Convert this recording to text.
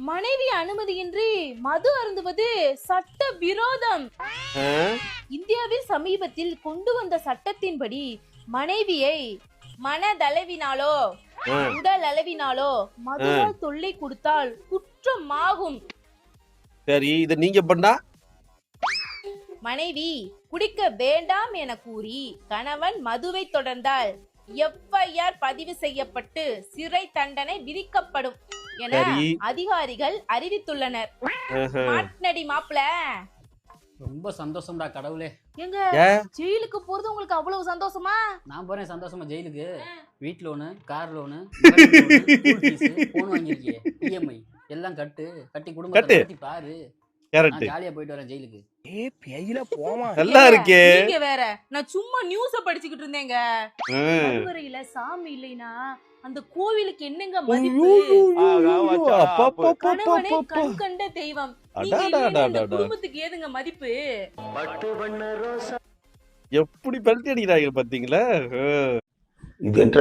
மனைவி அனுமதியின்றி மது அருந்துவது சட்ட விரோதம். இந்தியாவில் சமீபத்தில் கொண்டு வந்த சட்டத்தின்படி மனைவியை மனதளவினாலோ உடல் அளவினாலோ மதுவால் தொல்லை கொடுத்தால் குற்றமாகும். சரி, இத நீங்க பண்ணா? மனைவி குடிக்க வேண்டாம் என கூறி கணவன் மதுவை தொடர்ந்தால் எஃப்ஐஆர் பதிவு செய்யப்பட்டு சிறை தண்டனை விதிக்கப்படும் என அதிகாரிகள் அறிவித்துள்ளனர். மாட்னடி மாப்ள ரொம்ப சந்தோஷம்டா கடவுளே. எங்க ஜெயிலுக்கு போறது உங்களுக்கு அவ்வளவு சந்தோஷமா? நான் போறேன் சந்தோஷமா ஜெயிலுக்கு. வீட் லோனு, கார் லோனு, போன் வாங்கிருக்கியே, இஎம்ஐ எல்லாம் கட்டி குடும்பத்தை கட்டி பாரு. ஜாலியா போயிட்டு வரேன் ஜெயிலுக்கு. நல்லா இருக்கே. நீங்க வேற, நான் சும்மா நியூஸ படிச்சுக்கிட்டு இருந்தேங்க. மதுரையில சாமி இல்லைனா அந்த கோவிலுக்கு என்னங்க மதிப்பு? கணவனே கண் கண்ட தெய்வம். குடும்பத்துக்கு ஏதுங்க மதிப்பு? எப்படி பல்டி அடிக்கிறாங்க பாத்தீங்களா? இது என்ன